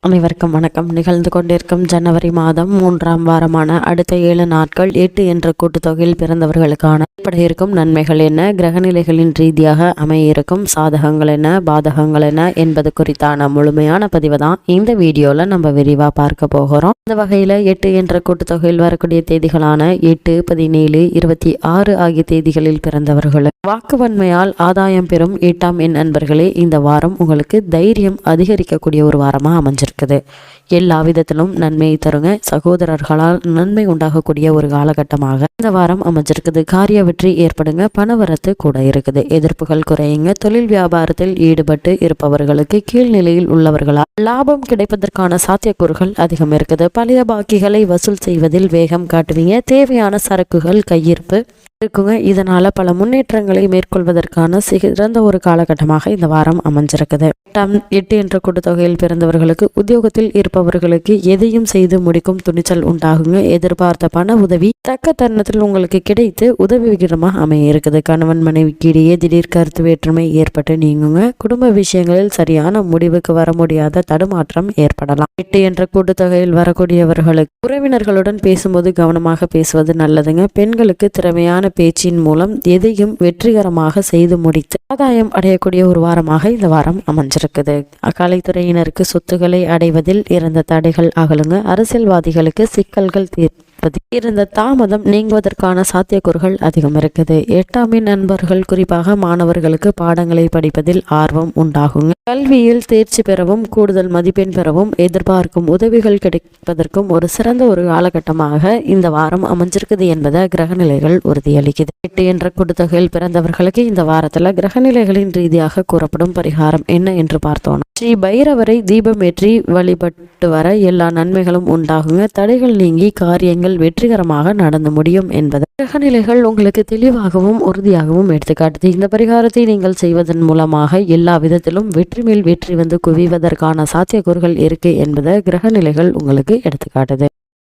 அனைவருக்கும் வணக்கம். நிகழ்ந்து கொண்டிருக்கும் ஜனவரி மாதம் 3ஆம் வாரமான அடுத்த 7 நாட்கள் 8 என்ற கூட்டுத்தொகையில் பிறந்தவர்களுக்கான ஏற்பட இருக்கும் நன்மைகள் என்ன, கிரகநிலைகளின் ரீதியாக அமையிருக்கும் சாதகங்கள் என்ன, பாதகங்கள் என்ன என்பது குறித்தான முழுமையான பதிவை தான் இந்த வீடியோல நம்ம விரிவா பார்க்க போகிறோம். இந்த வகையில 8 என்ற கூட்டுத்தொகையில் வரக்கூடிய தேதிகளான 8, 17, 26 ஆகிய தேதிகளில் பிறந்தவர்கள் வாக்குவன்மையால் ஆதாயம் பெறும் 8ஆம் எண் அன்பர்களே, இந்த வாரம் உங்களுக்கு தைரியம் அதிகரிக்கக்கூடிய ஒரு வாரமா அமைஞ்சிருக்குது. எல்லா விதத்திலும் நன்மையை தருங்க. சகோதரர்களால் நன்மை உண்டாகக்கூடிய ஒரு காலகட்டமாக இந்த வாரம் அமைஞ்சிருக்குது. காரிய வெற்றி ஏற்படுங்க. பணவரத்து கூட இருக்குது. எதிர்ப்புகள் குறையுங்க. தொழில் வியாபாரத்தில் ஈடுபட்டு இருப்பவர்களுக்கு கீழ்நிலையில் உள்ளவர்களால் லாபம் கிடைப்பதற்கான சாத்தியக்கூறுகள் அதிகம் இருக்குது. பழைய பாக்கிகளை வசூல் செய்வதில் வேகம் காட்டுவீங்க. தேவையான சரக்குகள் கையிருப்பு இருக்குங்க. இதனால பல முன்னேற்றங்களை மேற்கொள்வதற்கான சிறந்த ஒரு காலகட்டமாக இந்த வாரம் அமைஞ்சிருக்குது. 8 என்ற கூட்டுத்தொகையில் பிறந்தவர்களுக்கு உத்தியோகத்தில் இருப்பவர்களுக்கு எதையும் செய்து முடிக்கும் துணிச்சல் உண்டாகுங்க. எதிர்பார்த்த பண உதவி தக்க தருணத்தில் உங்களுக்கு கிடைத்து உதவி விகிதமாக அமைய இருக்குது. கணவன் மனைவிக்கு இடையே திடீர் கருத்து வேற்றுமை ஏற்பட்டு நீங்குங்க. குடும்ப விஷயங்களில் சரியான முடிவுக்கு வர முடியாத தடுமாற்றம் ஏற்படலாம். 8 என்ற கூட்டுத்தொகையில் வரக்கூடியவர்களுக்கு உறவினர்களுடன் பேசும்போது கவனமாக பேசுவது நல்லதுங்க. பெண்களுக்கு திறமையான பேச்சின் மூலம் எதையும் வெற்றிகரமாக செய்து முடித்து ஆதாயம் அடையக்கூடிய ஒரு வாரமாக இந்த வாரம் அமைஞ்சிருக்குது. கலைத்துறையினருக்கு சொத்துக்களை அடைவதில் இருந்த தடைகள் அகலுங்க. அரசியல்வாதிகளுக்கு சிக்கல்கள் இருந்த தாமதம் நீங்குவதற்கான சாத்தியக்கூறுகள் அதிகம் இருக்குது. 8ஆம் எண் நண்பர்கள் குறிப்பாக மாணவர்களுக்கு பாடங்களை படிப்பதில் ஆர்வம் உண்டாகுங்க. கல்வியில் தேர்ச்சி பெறவும் கூடுதல் மதிப்பெண் பெறவும் எதிர்பார்க்கும் உதவிகள் கிடைப்பதற்கும் ஒரு சிறந்த ஒரு காலகட்டமாக இந்த வாரம் அமைஞ்சிருக்குது என்பதை கிரகநிலைகள் உறுதியளிக்குது. 8 என்ற கூட்டுத்தொகையில் பிறந்தவர்களுக்கு இந்த வாரத்துல கிரகநிலைகளின் ரீதியாக கூறப்படும் பரிகாரம் என்ன என்று பார்த்தோம். ஸ்ரீ பைரவரை தீபமேற்றி வழிபட்டு வர எல்லா நன்மைகளும் உண்டாகுங்க. தடைகள் நீங்கி காரியங்கள் வெற்றிகரமாக நடந்து முடியும் என்பது கிரகநிலைகள் உங்களுக்கு தெளிவாகவும் உறுதியாகவும் எடுத்துக்காட்டுது. இந்த பரிகாரத்தை நீங்கள் செய்வதன் மூலமாக எல்லா விதத்திலும் வெற்றி மேல் வெற்றி வந்து குவிவதற்கான சாத்தியக்கூறுகள் இருக்கு என்பதை கிரகநிலைகள் உங்களுக்கு எடுத்துக்காட்டுது.